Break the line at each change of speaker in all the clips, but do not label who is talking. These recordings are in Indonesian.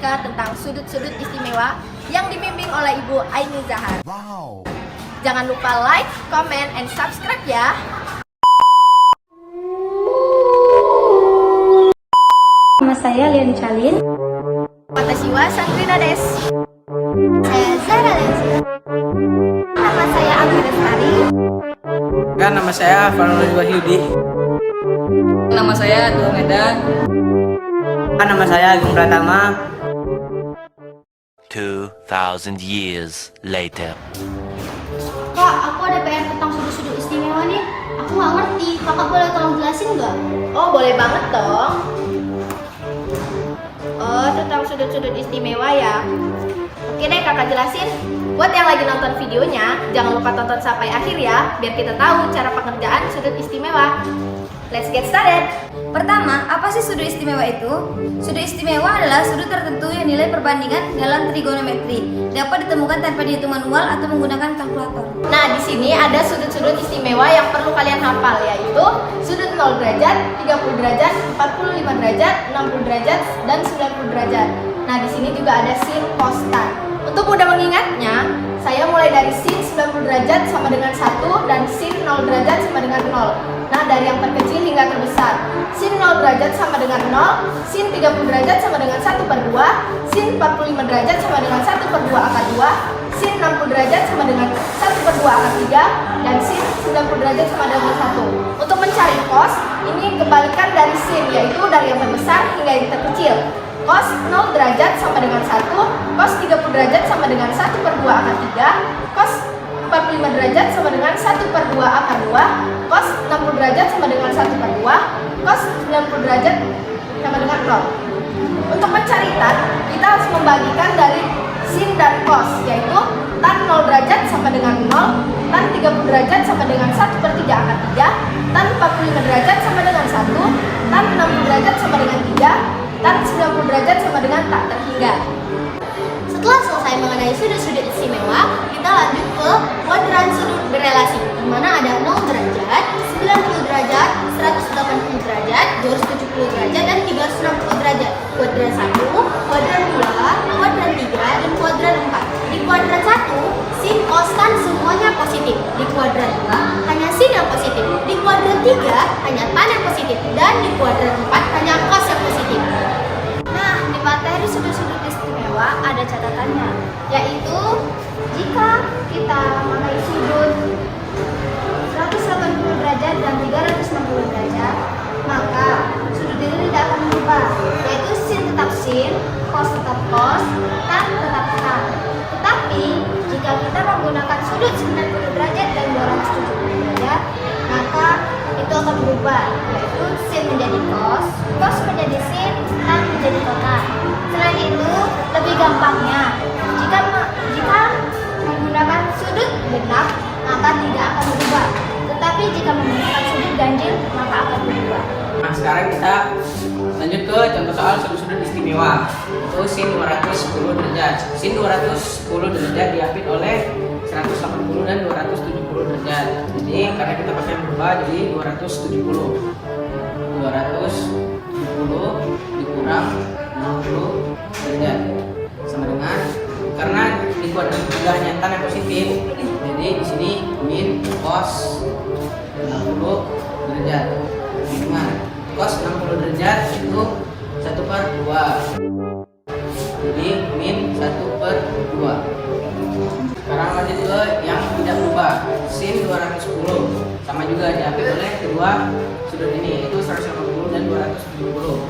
matematika tentang sudut-sudut istimewa yang dibimbing oleh Ibu Aini Zahar.
Wow.
Jangan lupa like, comment, and subscribe ya.
Nama saya Lian Calin.
Matasiwa Sangrina Des.
Saya Zara Lensi.
Nama saya Abi Lestari.
Nama saya Farul Wahyudi.
Nama saya Dua Medan.
Nama saya Agung Pratama.
2,000 years later.
Kak, aku ada PR tentang sudut-sudut istimewa nih. Aku nggak ngerti. Kakak boleh tolong jelasin nggak?
Oh, boleh banget dong. Oh, tentang sudut-sudut istimewa ya. Oke deh, kakak jelasin. Buat yang lagi nonton videonya, jangan lupa tonton sampai akhir ya, biar kita tahu cara pengerjaan sudut istimewa. Let's get started.
Pertama, apa sih sudut istimewa itu? Sudut istimewa adalah sudut tertentu yang nilai perbandingan dalam trigonometri dapat ditemukan tanpa dihitung manual atau menggunakan kalkulator.
Nah, di sini ada sudut-sudut istimewa yang perlu kalian hafal, yaitu sudut 0 derajat, 30 derajat, 45 derajat, 60 derajat, dan 90 derajat. Nah, di sini juga ada sin, cos, tan. Untuk mudah mengingatnya, saya mulai dari sin 90 derajat sama dengan 1 dan sin 0 derajat sama dengan 0. Nah, dari yang terkecil hingga terbesar. Sin 0 derajat sama dengan 0, sin 30 derajat sama dengan 1/2, sin 45 derajat sama dengan 1/2 akar 2, sin 60 derajat sama dengan 1/2 akar 3, dan sin 90 derajat sama dengan 1. Untuk mencari cos, ini kebalikan dari sin, yaitu dari yang terbesar hingga yang terkecil. Cos 0 derajat sama dengan 1, cos 30 derajat sama dengan 1/2 akar 3, cos 45 derajat sama dengan 1/2 akar 2, cos 60 derajat sama dengan 1/2, cos 90 derajat sama dengan 0. Untuk mencari tan, kita harus membagikan dari sin dan cos, yaitu tan 0 derajat sama dengan 0, tan 30 derajat sama dengan 1/3 akar 3, tan 45 derajat sama dengan 1, tan 60 derajat sama dengan 3, tan 90 derajat sama dengan tak terhingga.
Setelah selesai mengenai sudut-sudut istimewa, kita lanjut ke kuadran sudut berelasi, di mana ada 0 derajat, 90 derajat, 180 derajat, 270 derajat, dan 360 derajat. Kuadran 1, kuadran 2, kuadran 3, dan kuadran 4. Di kuadran 1, sin, cos, tan semuanya positif. Di kuadran 2, hanya sin yang positif. Di kuadran 3, hanya tan yang positif. Dan di kuadran 4, hanya cos yang positif.
Nah, di materi sudut-sudut istimewa ada catatannya, yaitu jika kita memakai sudut 180 derajat dan 360 derajat, maka sudut itu tidak akan berubah, yaitu sin tetap sin, cos tetap cos, tan tetap tan. Tetapi jika kita menggunakan sudut 90 derajat dan 270 derajat, maka itu akan berubah, yaitu sin menjadi cos, cos menjadi sin, tan menjadi tan. Selain itu, lebih gampangnya, jika menggunakan sudut genap, maka tidak akan berubah. Tetapi jika menggunakan sudut ganjil, maka akan berubah.
Nah, sekarang kita lanjut ke contoh soal sudut-sudut istimewa. Itu sin 210 derajat. Sin 210 derajat diapit oleh 180 dan 270 derajat. Jadi karena kita pakai berubah, jadi 270 dikurang 60 derajat sama dengan, karena di kuadran 3 hanya tan yang positif, jadi di sini min cos 60 derajat dengan cos 60 derajat itu 1/2, jadi min 1/2. Sekarang lanjut ke yang tidak berubah, sin 210 sama juga diambil oleh kedua sudut ini, itu 180 dan 270.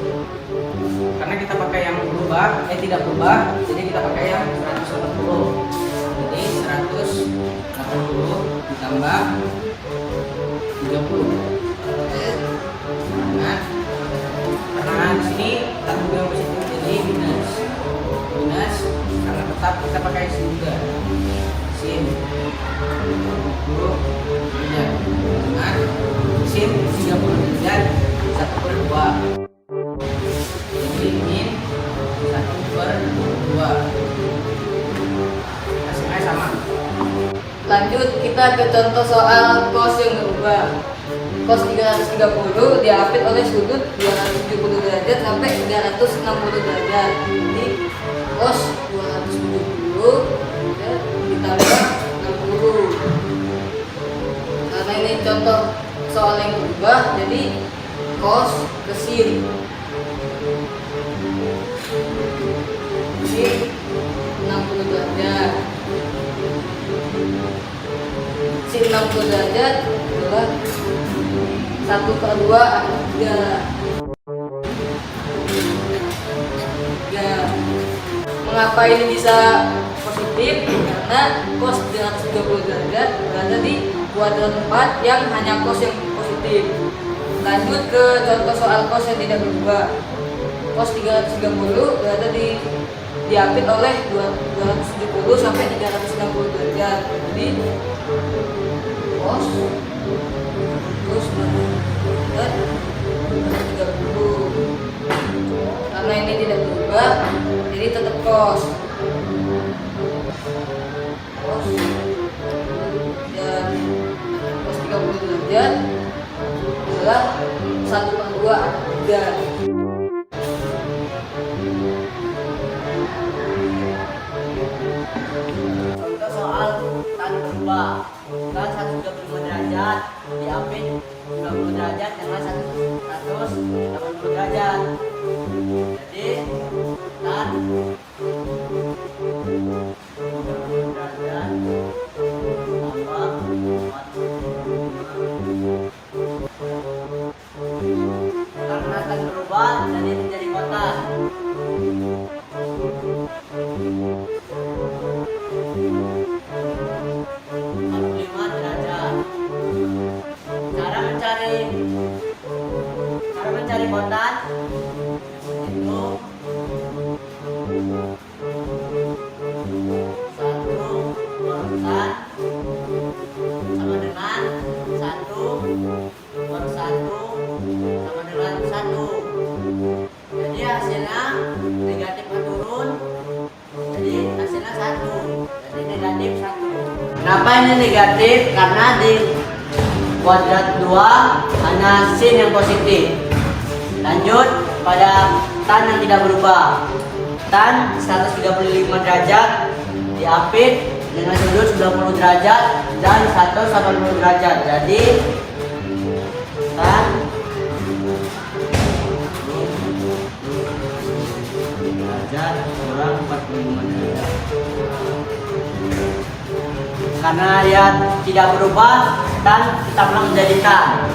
Karena kita pakai yang berubah, tidak berubah, jadi kita pakai yang 180. Jadi 180 ditambah 30. Nah, karena di sini tanggung yang positif, jadi minus. Karena tetap kita pakai sin juga. Sin 30 derajat dengan sin 30 derajat 1/2. Jadi min 1/2. Hasilnya sama.
Lanjut kita Kita ke contoh soal cos yang berubah. Cos 330 diapit oleh sudut 270 derajat sampai 360 derajat. Jadi cos 270 ya, ditambah 60. Karena ini contoh soal yang berubah, jadi cos ke sin. Ini 60 derajat. Sin 60 derajat adalah 1/2 akar 3. Mengapa ini bisa positif? Karena cos 330 derajat berada di kuadran 4 yang hanya cos yang positif. Lanjut ke contoh soal cos yang tidak berubah. Cos 330 berada diapit oleh 270 sampai 360 derajat. Jadi cos terus 330. Karena ini tidak berubah, jadi tetap cos. Cos dan cos 30 derajat adalah 1/2 akar 3.
Contoh soal tan berubah. Tan 135 derajat diapit 90 derajat dengan 180 derajat. Jadi tan 90 derajat tambah 45. Karena tan berubah jadi menjadi kotak. 45 derajat. Cara mencari kotan itu 1 per sama dengan 1 per 1 sama dengan 1. Jadi hasilnya negatif turun. Jadi hasilnya 1. Jadi negatif 1. Kenapa ini negatif? Karena di kuadrat 2 hanya sin yang positif. Lanjut pada tan yang tidak berubah. Tan 135 derajat diapit dengan sudut 90 derajat dan 180 derajat. Jadi tan derajat kurang 45 derajat. Karena dia tidak berubah, tan tetaplah menjadi tan.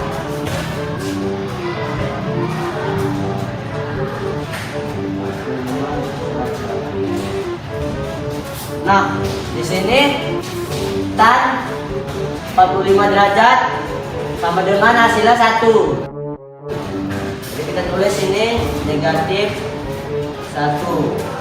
Nah, di sini tan 45 derajat sama dengan hasilnya 1. Jadi kita tulis ini negatif 1.